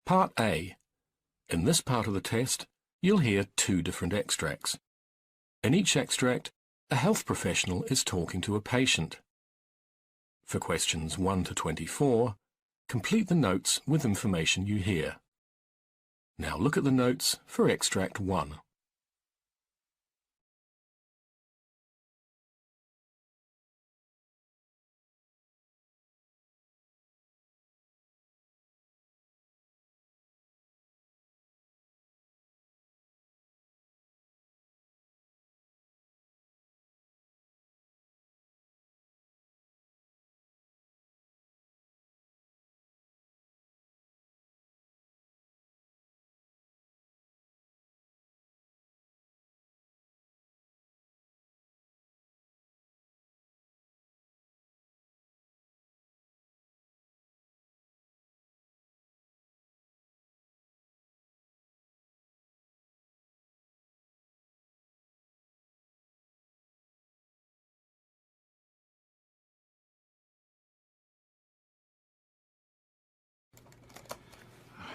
Part A. In this part of the test, you'll hear two different extracts. In each extract, a health professional is talking to a patient. For questions 1 to 24, complete the notes with information you hear. Now look at the notes for extract 1.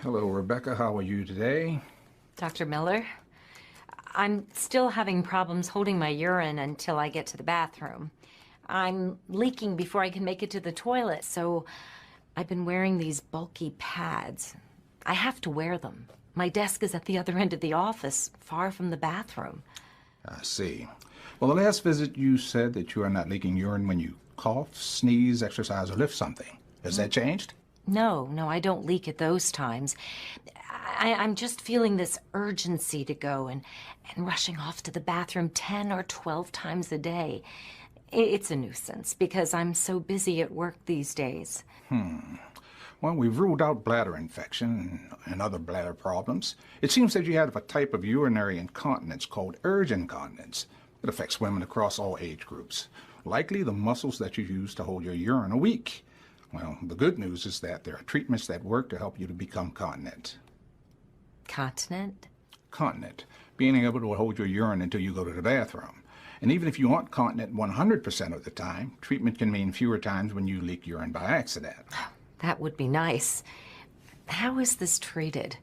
Hello, Rebecca. How are you today? Dr. Miller, I'm still having problems holding my urine until I get to the bathroom. I'm leaking before I can make it to the toilet, so I've been wearing these bulky pads. I have to wear them. My desk is at the other end of the office, far from the bathroom. I see. Well, the last visit you said that you are not leaking urine when you cough, sneeze, exercise, or lift something. Has that changed? No, I don't leak at those times. I'm just feeling this urgency to go and rushing off to the bathroom 10 or 12 times a day. It's a nuisance because I'm so busy at work these days. Well, we've ruled out bladder infection and other bladder problems. It seems that you have a type of urinary incontinence called urge incontinence. It affects women across all age groups. Likely the muscles that you use to hold your urine are weak. Well, the good news is that there are treatments that work to help you to become continent. Continent? Continent, being able to hold your urine until you go to the bathroom. And even if you aren't continent 100% of the time, treatment can mean fewer times when you leak urine by accident. That would be nice. How is this treated?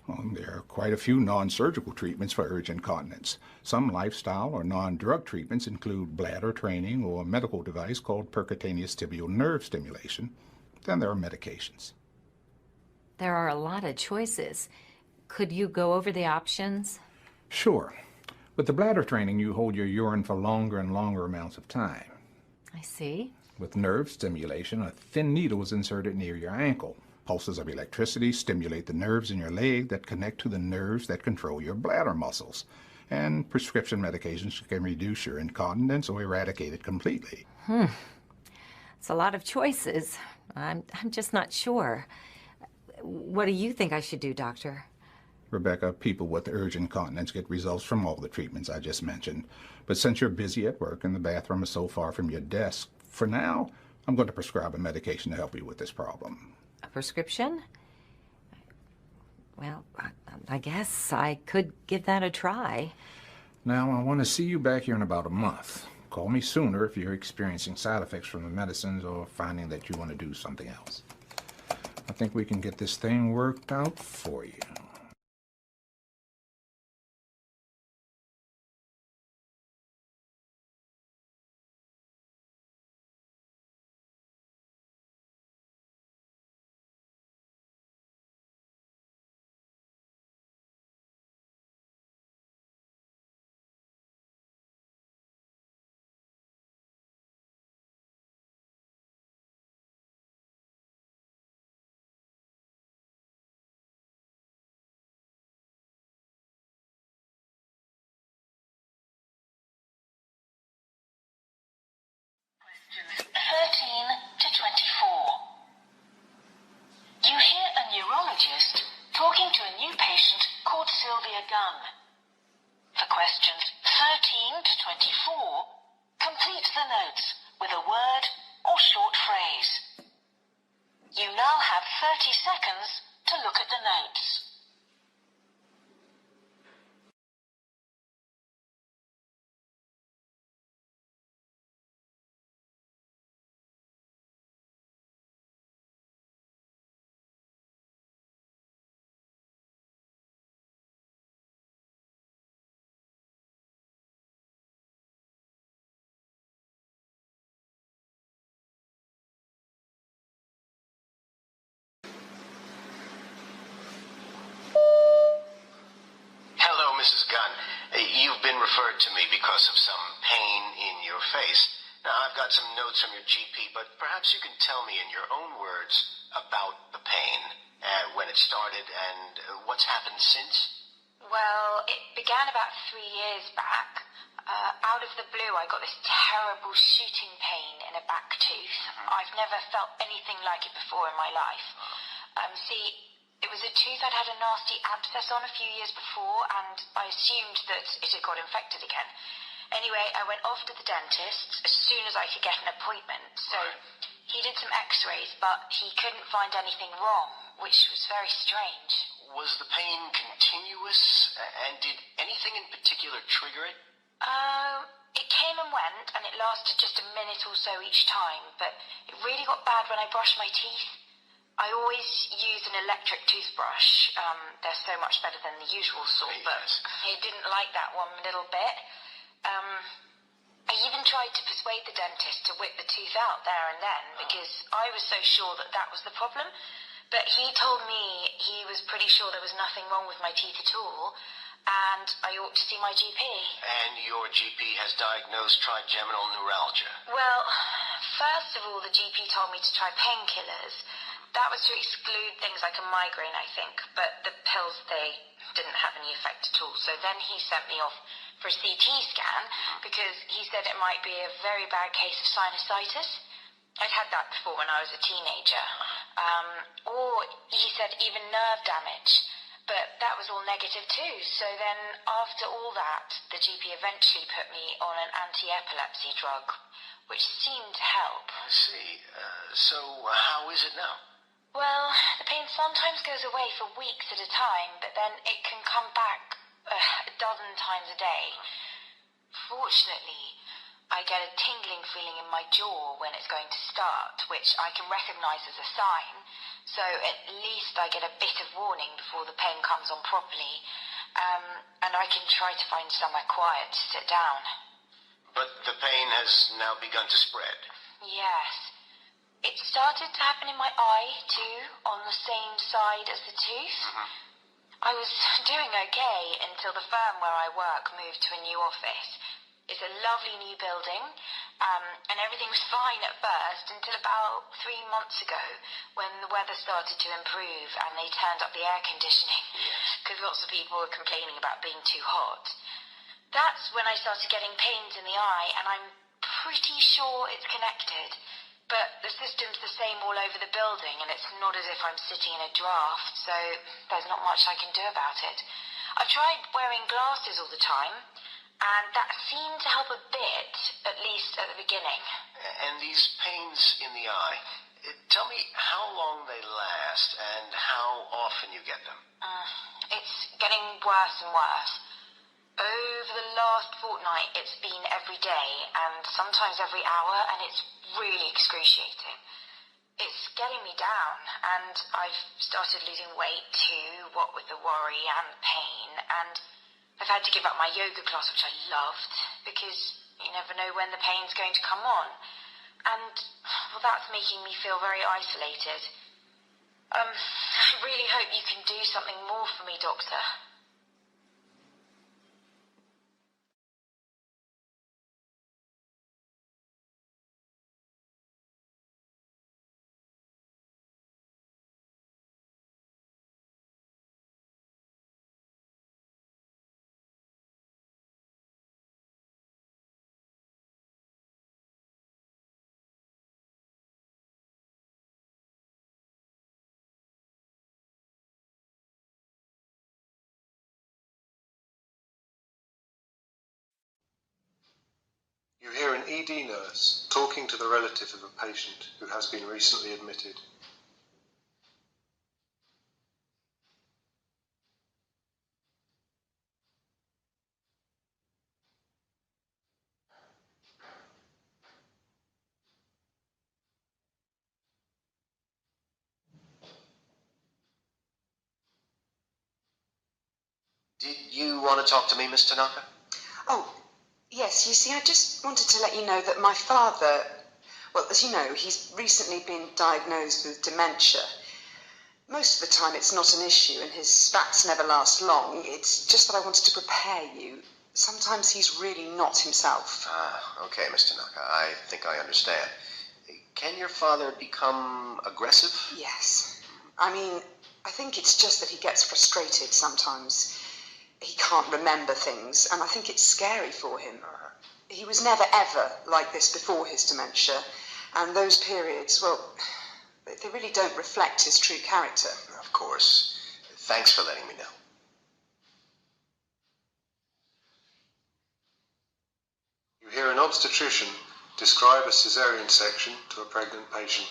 Well, there are quite a few non-surgical treatments for urge incontinence. Some lifestyle or non-drug treatments include bladder training or a medical device called percutaneous tibial nerve stimulation. Then there are medications. There are a lot of choices. Could you go over the options? Sure. With the bladder training, you hold your urine for longer and longer amounts of time. I see. With nerve stimulation, a thin needle is inserted near your ankle. Pulses of electricity stimulate the nerves in your leg that connect to the nerves that control your bladder muscles. And prescription medications can reduce your incontinence or eradicate it completely. It's a lot of choices. I'm just not sure. What do you think I should do, doctor? Rebecca, people with urge incontinence get results from all the treatments I just mentioned. But since you're busy at work and the bathroom is so far from your desk, for now, I'm going to prescribe a medication to help you with this problem. A prescription? Well, I guess I could give that a try. Now, I want to see you back here in about a month. Call me sooner if you're experiencing side effects from the medicines or finding that you want to do something else. I think we can get this thing worked out for you. Questions 13 to 24. You hear a neurologist talking to a new patient called Sylvia Gunn. For questions 13 to 24, complete the notes with a word or short phrase. You now have 30 seconds to look at the notes. been referred to me because of some pain in your face. Now, I've got some notes from your GP, but perhaps you can tell me in your own words about the pain, when it started, and what's happened since? Well, it began about 3 years back. Out of the blue, I got this terrible shooting pain in a back tooth. I've never felt anything like it before in my life. See, it was a tooth I'd had a nasty abscess on a few years before, and I assumed that it had got infected again. Anyway, I went off to the dentist as soon as I could get an appointment. So he did some x-rays, but he couldn't find anything wrong, which was very strange. Was the pain continuous, and did anything in particular trigger it? It came and went, and it lasted just a minute or so each time, but it really got bad when I brushed my teeth. I always use an electric toothbrush. They're so much better than the usual sort, but I didn't like that one little bit. I even tried to persuade the dentist to whip the tooth out there and then, because I was so sure that that was the problem. But he told me he was pretty sure there was nothing wrong with my teeth at all, and I ought to see my GP. And your GP has diagnosed trigeminal neuralgia? Well, first of all, the GP told me to try painkillers. That was to exclude things like a migraine, I think, but the pills, they didn't have any effect at all. So then he sent me off for a CT scan, because he said it might be a very bad case of sinusitis. I'd had that before when I was a teenager. Or he said even nerve damage. But that was all negative too. So then after all that, the GP eventually put me on an anti-epilepsy drug, which seemed to help. I see. So how is it now? Well, the pain sometimes goes away for weeks at a time, but then it can come back a dozen times a day. Fortunately, I get a tingling feeling in my jaw when it's going to start, which I can recognize as a sign. So at least I get a bit of warning before the pain comes on properly. And I can try to find somewhere quiet to sit down. But the pain has now begun to spread? Yes. It started to happen in my eye, too, on the same side as the tooth. I was doing okay until the firm where I work moved to a new office. It's a lovely new building, and everything was fine at first until about 3 months ago, when the weather started to improve and they turned up the air conditioning, because lots of people were complaining about being too hot. That's when I started getting pains in the eye, and I'm pretty sure it's connected. But the system's the same all over the building, and it's not as if I'm sitting in a draft, so there's not much I can do about it. I've tried wearing glasses all the time, and that seemed to help a bit, at least at the beginning. And these pains in the eye, tell me how long they last and how often you get them. It's getting worse and worse. Over the last fortnight, it's been every day, and sometimes every hour, and it's really excruciating. It's getting me down, and I've started losing weight too, what with the worry and the pain, and I've had to give up my yoga class, which I loved, because you never know when the pain's going to come on. And, well, that's making me feel very isolated. I really hope you can do something more for me, Doctor. You hear an ED nurse talking to the relative of a patient who has been recently admitted. Did you want to talk to me, Miss Tanaka? Oh, yes, you see, I just wanted to let you know that my father, well, as you know, he's recently been diagnosed with dementia. Most of the time it's not an issue and his spats never last long. It's just that I wanted to prepare you Sometimes he's really not himself. Okay, Mr. Naka, I think I understand. Can your father become aggressive? Yes. I mean, I think it's just that he gets frustrated sometimes. He can't remember things, and I think it's scary for him. He was never ever like this before his dementia, and those periods, well, they really don't reflect his true character. Of course. Thanks for letting me know. You hear an obstetrician describe a caesarean section to a pregnant patient.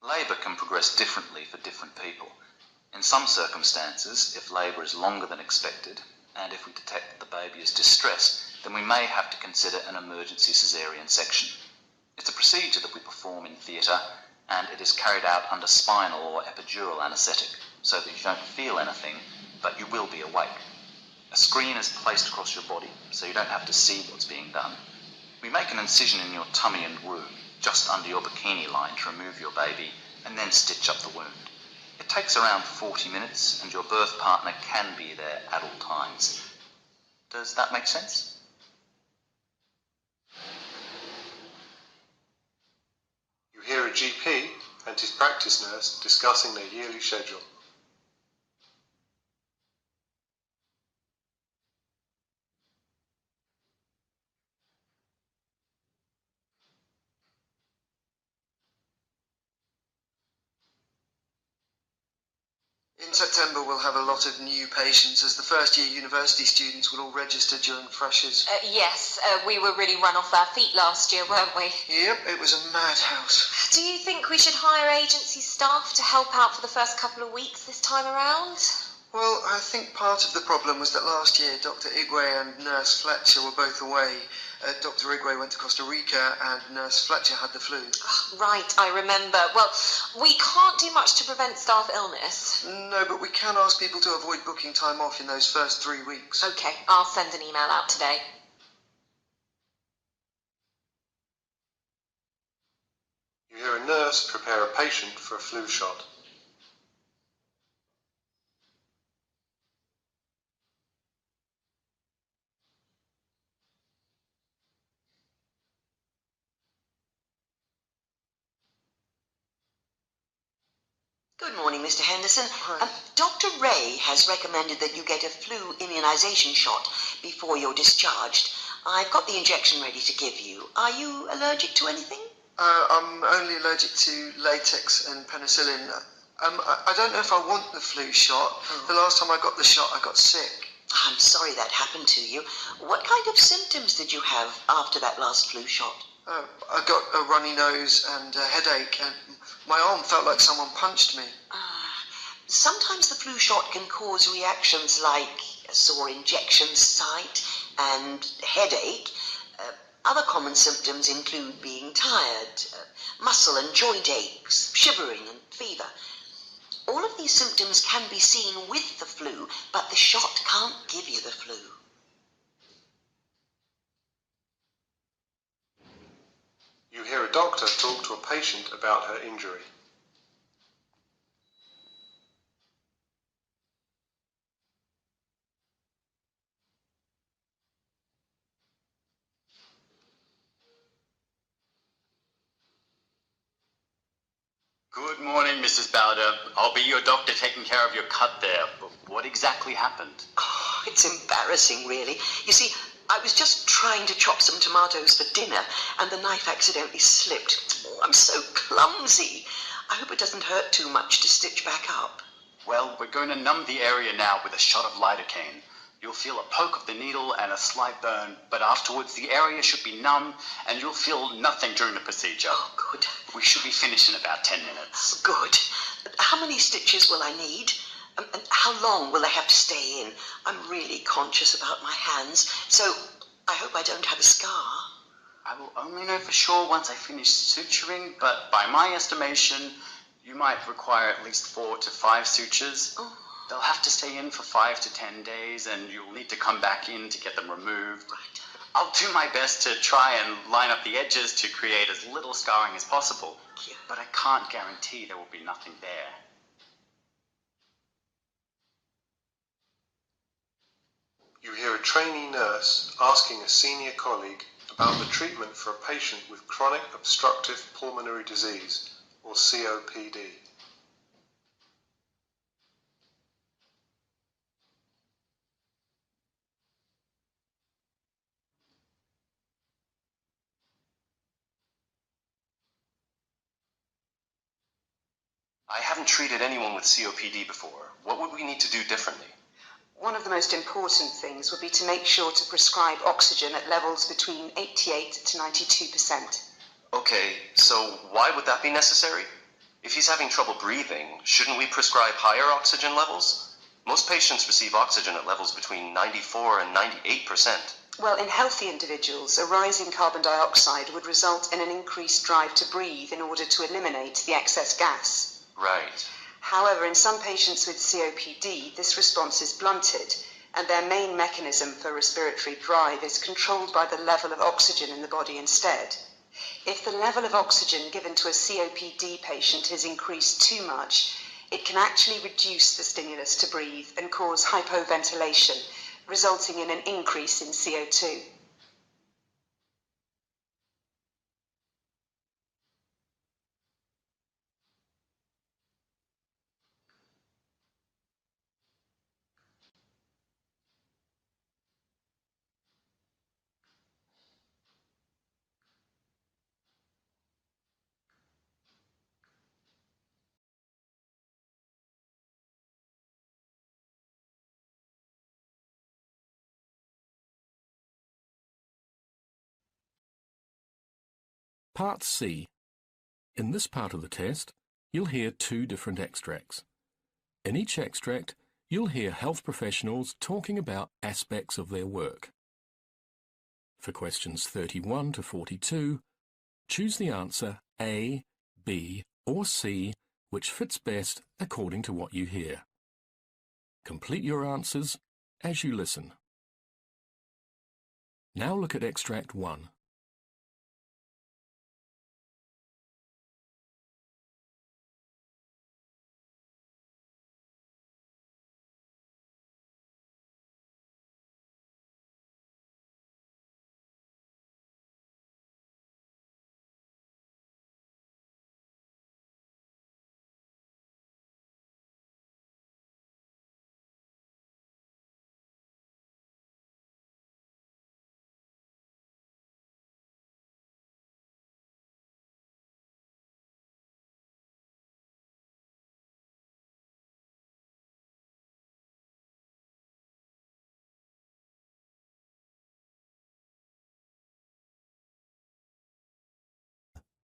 Labour can progress differently for different people. In some circumstances, if labour is longer than expected, and if we detect that the baby is distressed, then we may have to consider an emergency caesarean section. It's a procedure that we perform in theatre, and it is carried out under spinal or epidural anaesthetic, so that you don't feel anything, but you will be awake. A screen is placed across your body, so you don't have to see what's being done. We make an incision in your tummy and womb, just under your bikini line, to remove your baby, and then stitch up the wound. It takes around 40 minutes, and your birth partner can be there at all times. Does that make sense? You hear a GP and his practice nurse discussing their yearly schedule. In September, we'll have a lot of new patients, as the first-year university students will all register during freshers. Yes, we were really run off our feet last year, weren't we? Yep, it was a madhouse. Do you think we should hire agency staff to help out for the first couple of weeks this time around? Well, I think part of the problem was that last year Dr. Igwe and Nurse Fletcher were both away. Dr. Igwe went to Costa Rica and Nurse Fletcher had the flu. Oh, right, I remember. Well, we can't do much to prevent staff illness. No, but we can ask people to avoid booking time off in those first 3 weeks. Okay, I'll send an email out today. You hear a nurse prepare a patient for a flu shot. Good morning, Mr. Henderson. Dr. Ray has recommended that you get a flu immunization shot before you're discharged. I've got the injection ready to give you. Are you allergic to anything? I'm only allergic to latex and penicillin. I don't know if I want the flu shot. Oh. The last time I got the shot, I got sick. I'm sorry that happened to you. What kind of symptoms did you have after that last flu shot? I got a runny nose and a headache, and my arm felt like someone punched me. Sometimes the flu shot can cause reactions like a sore injection site and headache. Other common symptoms include being tired, muscle and joint aches, shivering and fever. All of these symptoms can be seen with the flu, but the shot can't give you the flu. You hear a doctor talk to a patient about her injury. Good morning, Mrs. Bowder. I'll be your doctor taking care of your cut there. But what exactly happened? Oh, it's embarrassing, really. You see, I was just trying to chop some tomatoes for dinner, and the knife accidentally slipped. Oh, I'm so clumsy. I hope it doesn't hurt too much to stitch back up. Well, we're going to numb the area now with a shot of lidocaine. You'll feel a poke of the needle and a slight burn, but afterwards the area should be numb and you'll feel nothing during the procedure. Oh, good. We should be finished in about 10 minutes. Good. How many stitches will I need? And how long will I have to stay in? I'm really conscious about my hands, so I hope I don't have a scar. I will only know for sure once I finish suturing, but by my estimation, you might require at least 4 to 5 sutures. Oh. They'll have to stay in for 5 to 10 days, and you'll need to come back in to get them removed. Right. I'll do my best to try and line up the edges to create as little scarring as possible, Yeah. but I can't guarantee there will be nothing there. You hear a trainee nurse asking a senior colleague about the treatment for a patient with chronic obstructive pulmonary disease, or COPD. I haven't treated anyone with COPD before. What would we need to do differently? One of the most important things would be to make sure to prescribe oxygen at levels between 88 to 92%. Okay, so why would that be necessary? If he's having trouble breathing, shouldn't we prescribe higher oxygen levels? Most patients receive oxygen at levels between 94 and 98%. Well, in healthy individuals, a rise in carbon dioxide would result in an increased drive to breathe in order to eliminate the excess gas. Right. However, in some patients with COPD, this response is blunted, and their main mechanism for respiratory drive is controlled by the level of oxygen in the body instead. If the level of oxygen given to a COPD patient is increased too much, it can actually reduce the stimulus to breathe and cause hypoventilation, resulting in an increase in CO2. Part C. In this part of the test, you'll hear two different extracts. In each extract, you'll hear health professionals talking about aspects of their work. For questions 31 to 42, choose the answer A, B, or C, which fits best according to what you hear. Complete your answers as you listen. Now look at extract 1.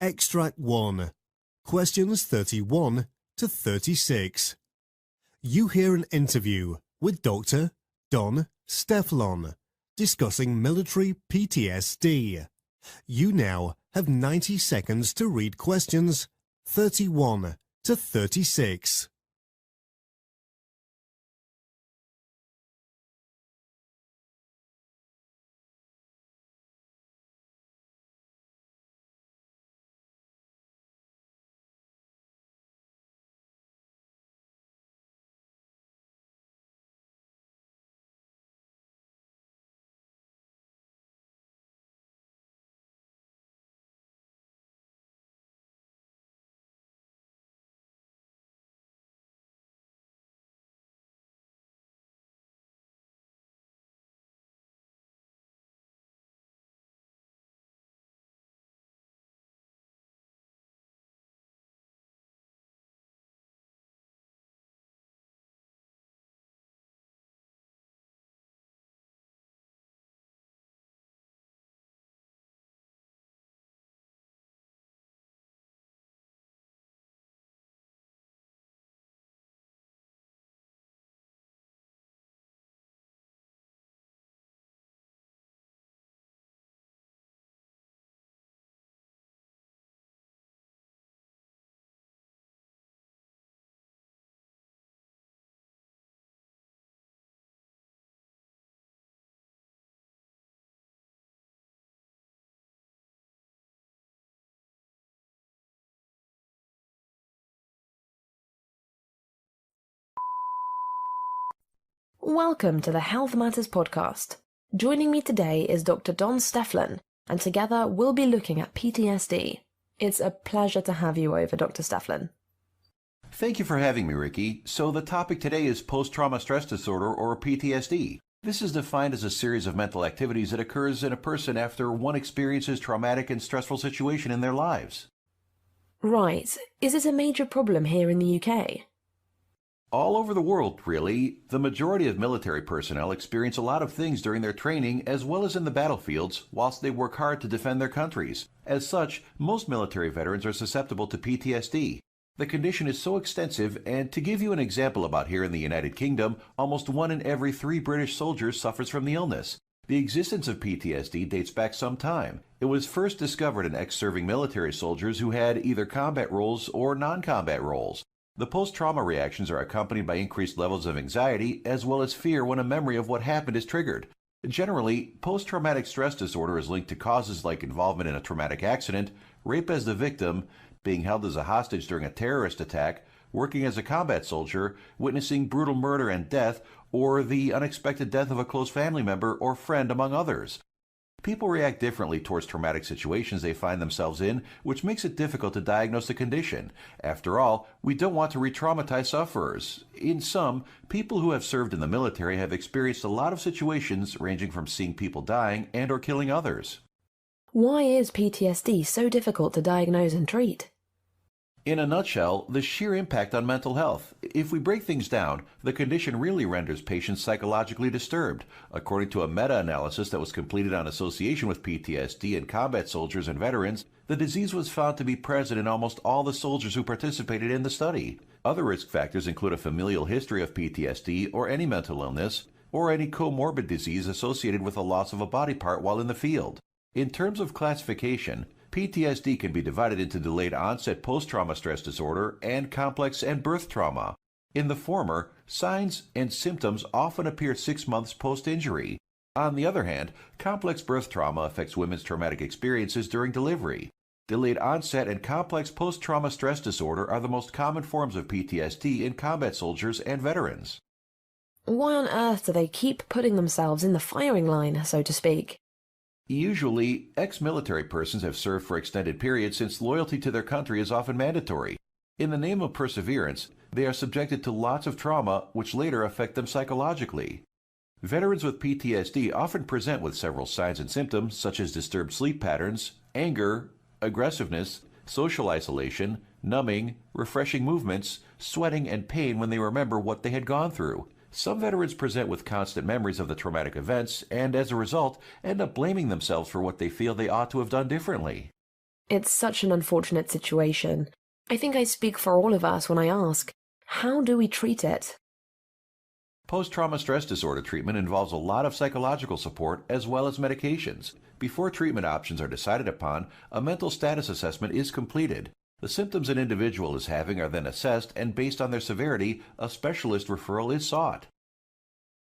Extract 1. Questions 31 to 36. You hear an interview with Dr. Don Steflon discussing military PTSD. You now have 90 seconds to read questions 31 to 36. Welcome to the Health Matters podcast. Joining me today is Dr. Don Steflin, and together we'll be looking at PTSD. It's a pleasure to have you over, Dr. Steflin. Thank you for having me, Ricky. So the topic today is post-trauma stress disorder, or PTSD. This is defined as a series of mental activities that occurs in a person after one experiences traumatic and stressful situation in their lives. Right. Is it a major problem here in the UK? All over the world, really. The majority of military personnel experience a lot of things during their training as well as in the battlefields whilst they work hard to defend their countries. As such, most military veterans are susceptible to PTSD. The condition is so extensive, and to give you an example about here in the United Kingdom, almost 1 in every 3 British soldiers suffers from the illness. The existence of PTSD dates back some time. It was first discovered in ex-serving military soldiers who had either combat roles or non-combat roles. The post-trauma reactions are accompanied by increased levels of anxiety as well as fear when a memory of what happened is triggered. Generally, post-traumatic stress disorder is linked to causes like involvement in a traumatic accident, rape as the victim, being held as a hostage during a terrorist attack, working as a combat soldier, witnessing brutal murder and death, or the unexpected death of a close family member or friend, among others. People react differently towards traumatic situations they find themselves in, which makes it difficult to diagnose the condition. After all, we don't want to re-traumatize sufferers. In sum, people who have served in the military have experienced a lot of situations ranging from seeing people dying and or killing others. Why is PTSD so difficult to diagnose and treat? In a nutshell, the sheer impact on mental health. If we break things down, the condition really renders patients psychologically disturbed. According to a meta-analysis that was completed on association with PTSD in combat soldiers and veterans, the disease was found to be present in almost all the soldiers who participated in the study. Other risk factors include a familial history of PTSD or any mental illness, or any comorbid disease associated with a loss of a body part while in the field. In terms of classification, PTSD can be divided into delayed onset post-trauma stress disorder and complex and birth trauma. In the former, signs and symptoms often appear 6 months post-injury. On the other hand, complex birth trauma affects women's traumatic experiences during delivery. Delayed onset and complex post-trauma stress disorder are the most common forms of PTSD in combat soldiers and veterans. Why on earth do they keep putting themselves in the firing line, so to speak? Usually, ex-military persons have served for extended periods since loyalty to their country is often mandatory. In the name of perseverance, they are subjected to lots of trauma which later affect them psychologically. Veterans with PTSD often present with several signs and symptoms such as disturbed sleep patterns, anger, aggressiveness, social isolation, numbing, refreshing movements, sweating, and pain when they remember what they had gone through. Some veterans present with constant memories of the traumatic events and, as a result, end up blaming themselves for what they feel they ought to have done differently. It's such an unfortunate situation. I think I speak for all of us when I ask, how do we treat it? Post-trauma stress disorder treatment involves a lot of psychological support as well as medications. Before treatment options are decided upon, a mental status assessment is completed. The symptoms an individual is having are then assessed, and based on their severity, a specialist referral is sought.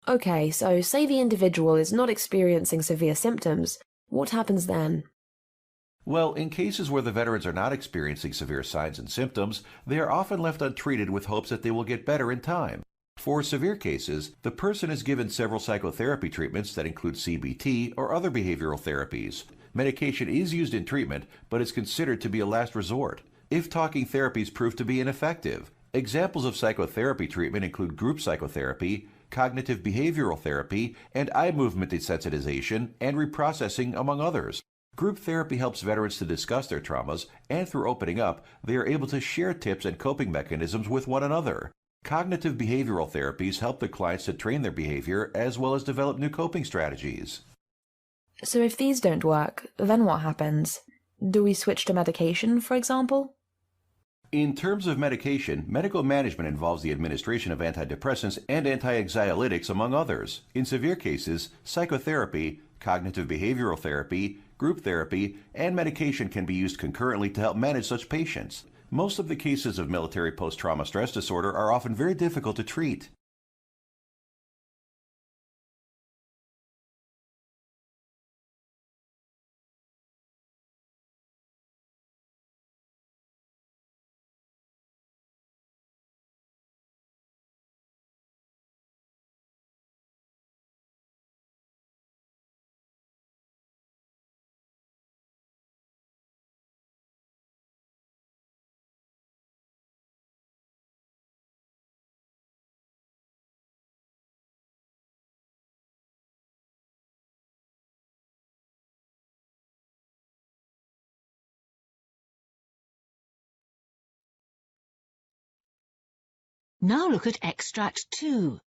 Okay, so say the individual is not experiencing severe symptoms. What happens then? Well, in cases where the veterans are not experiencing severe signs and symptoms, they are often left untreated with hopes that they will get better in time. For severe cases, the person is given several psychotherapy treatments that include CBT or other behavioral therapies. Medication is used in treatment, but is considered to be a last resort if talking therapies prove to be ineffective. Examples of psychotherapy treatment include group psychotherapy, cognitive behavioral therapy, and eye movement desensitization and reprocessing, among others. Group therapy helps veterans to discuss their traumas, and through opening up, they are able to share tips and coping mechanisms with one another. Cognitive behavioral therapies help the clients to train their behavior as well as develop new coping strategies. So if these don't work, then what happens? Do we switch to medication, for example? In terms of medication, medical management involves the administration of antidepressants and anti-anxiolytics, among others. In severe cases, psychotherapy, cognitive behavioral therapy, group therapy, and medication can be used concurrently to help manage such patients. Most of the cases of military post-trauma stress disorder are often very difficult to treat. Now look at extract 2.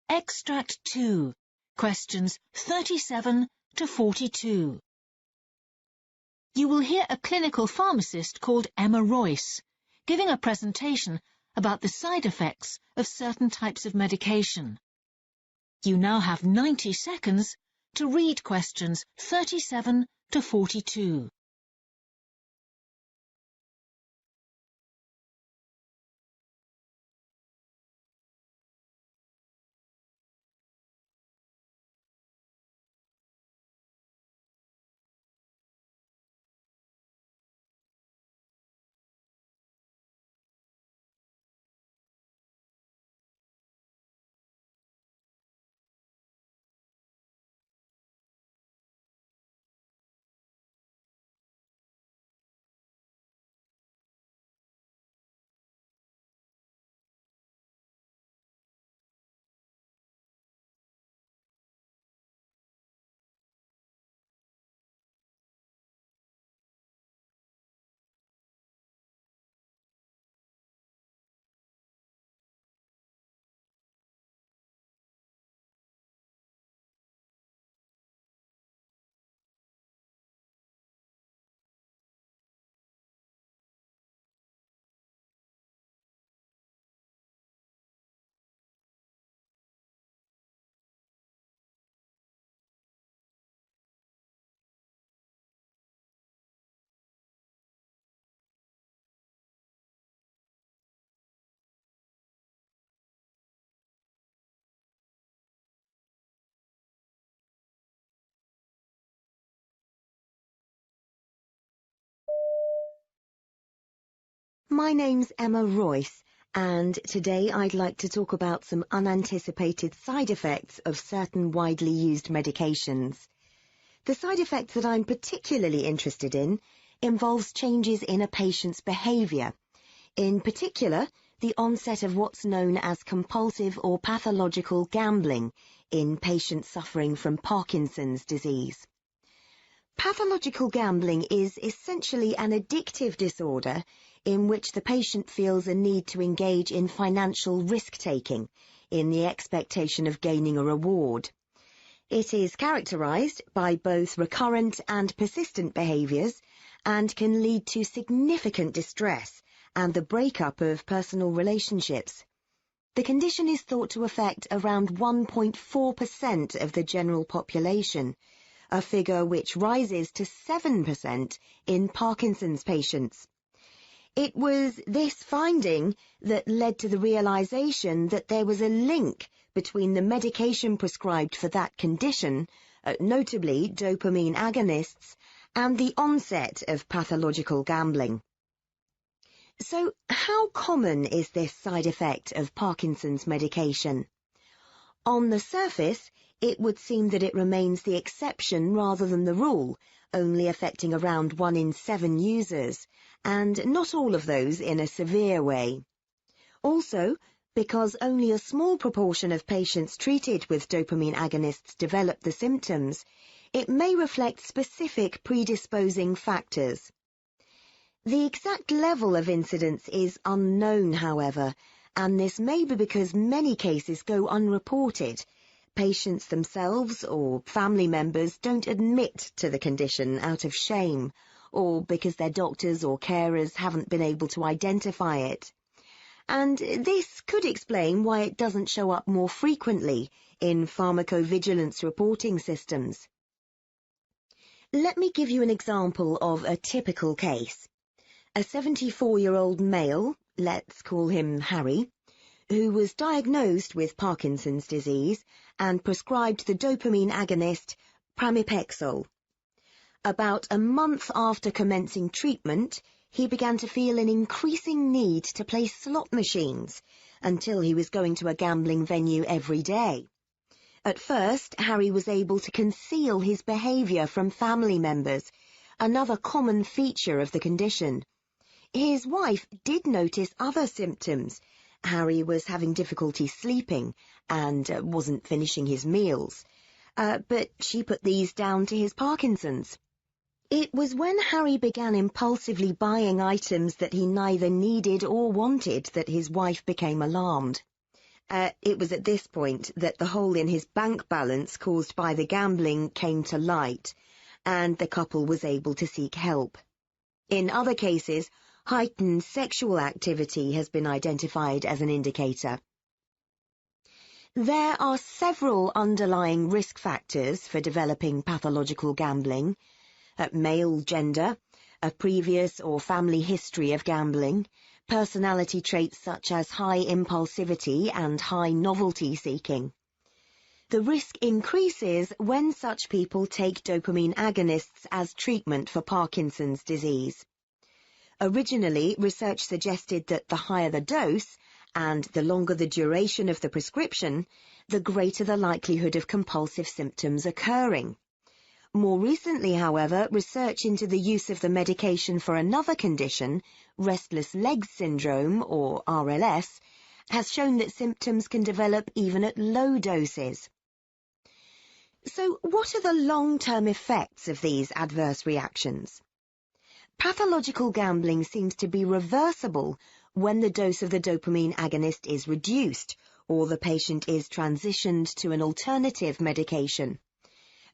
Extract 2, questions 37 to 42. You will hear a clinical pharmacist called Emma Royce giving a presentation about the side effects of certain types of medication. You now have 90 seconds to read questions 37 to 42. My name's Emma Royce, and today I'd like to talk about some unanticipated side effects of certain widely used medications. The side effects that I'm particularly interested in involves changes in a patient's behaviour. In particular, the onset of what's known as compulsive or pathological gambling in patients suffering from Parkinson's disease. Pathological gambling is essentially an addictive disorder in which the patient feels a need to engage in financial risk-taking in the expectation of gaining a reward. It is characterized by both recurrent and persistent behaviors and can lead to significant distress and the breakup of personal relationships. The condition is thought to affect around 1.4% of the general population, a figure which rises to 7% in Parkinson's patients. It was this finding that led to the realization that there was a link between the medication prescribed for that condition, notably dopamine agonists, and the onset of pathological gambling. So, how common is this side effect of Parkinson's medication? On the surface, it would seem that it remains the exception rather than the rule, only affecting around 1 in 7 users, and not all of those in a severe way. Also, because only a small proportion of patients treated with dopamine agonists develop the symptoms, it may reflect specific predisposing factors. The exact level of incidence is unknown, however, and this may be because many cases go unreported. Patients themselves or family members don't admit to the condition out of shame, or because their doctors or carers haven't been able to identify it. And this could explain why it doesn't show up more frequently in pharmacovigilance reporting systems. Let me give you an example of a typical case. A 74-year-old male, let's call him Harry, who was diagnosed with Parkinson's disease and prescribed the dopamine agonist pramipexole. About a month after commencing treatment, he began to feel an increasing need to play slot machines until he was going to a gambling venue every day. At first, Harry was able to conceal his behaviour from family members, another common feature of the condition. His wife did notice other symptoms, Harry was having difficulty sleeping and wasn't finishing his meals, but she put these down to his Parkinson's. It was when Harry began impulsively buying items that he neither needed or wanted that his wife became alarmed. It was at this point that the hole in his bank balance caused by the gambling came to light, and the couple was able to seek help. In other cases, heightened sexual activity has been identified as an indicator. There are several underlying risk factors for developing pathological gambling: male gender, a previous or family history of gambling, personality traits such as high impulsivity and high novelty seeking. The risk increases when such people take dopamine agonists as treatment for Parkinson's disease. Originally, research suggested that the higher the dose, and the longer the duration of the prescription, the greater the likelihood of compulsive symptoms occurring. More recently, however, research into the use of the medication for another condition, restless legs syndrome, or RLS, has shown that symptoms can develop even at low doses. So, what are the long-term effects of these adverse reactions? Pathological gambling seems to be reversible when the dose of the dopamine agonist is reduced, or the patient is transitioned to an alternative medication.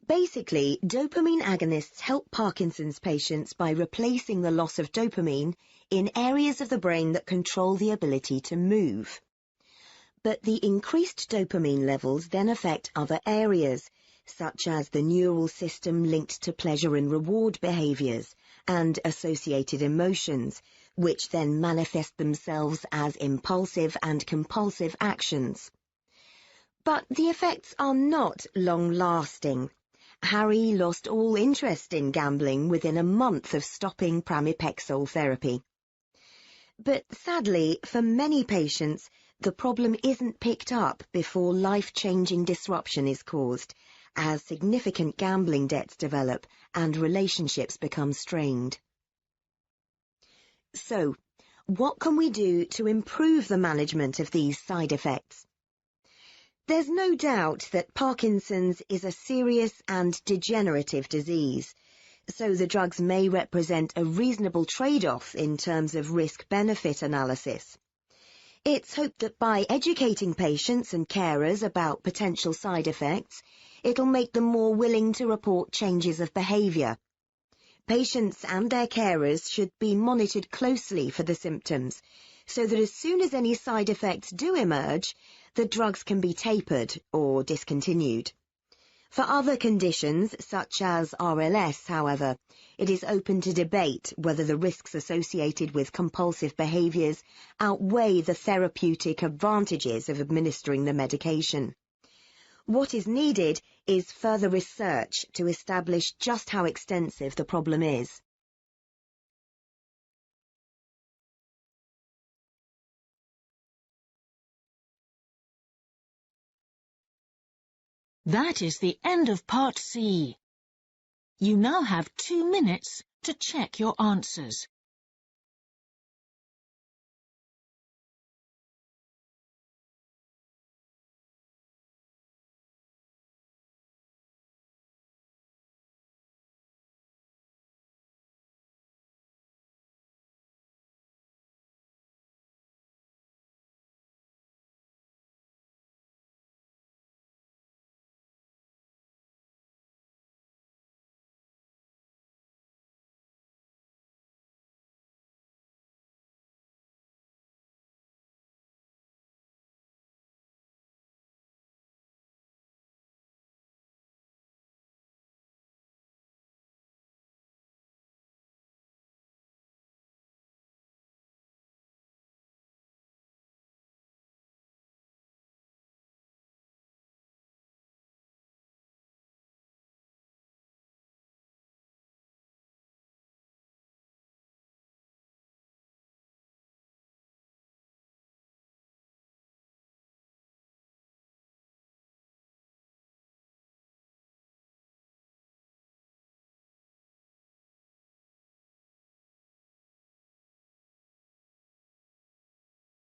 Basically, dopamine agonists help Parkinson's patients by replacing the loss of dopamine in areas of the brain that control the ability to move. But the increased dopamine levels then affect other areas, such as the neural system linked to pleasure and reward behaviors and associated emotions, which then manifest themselves as impulsive and compulsive actions. But the effects are not long-lasting. Harry lost all interest in gambling within a month of stopping pramipexole therapy. But sadly, for many patients, the problem isn't picked up before life-changing disruption is caused, as significant gambling debts develop and relationships become strained. So, what can we do to improve the management of these side effects? There's no doubt that Parkinson's is a serious and degenerative disease, so the drugs may represent a reasonable trade-off in terms of risk-benefit analysis. It's hoped that by educating patients and carers about potential side effects, it'll make them more willing to report changes of behaviour. Patients and their carers should be monitored closely for the symptoms, so that as soon as any side effects do emerge, the drugs can be tapered or discontinued. For other conditions, such as RLS, however, it is open to debate whether the risks associated with compulsive behaviours outweigh the therapeutic advantages of administering the medication. What is needed is further research to establish just how extensive the problem is. That is the end of Part C. You now have 2 minutes to check your answers.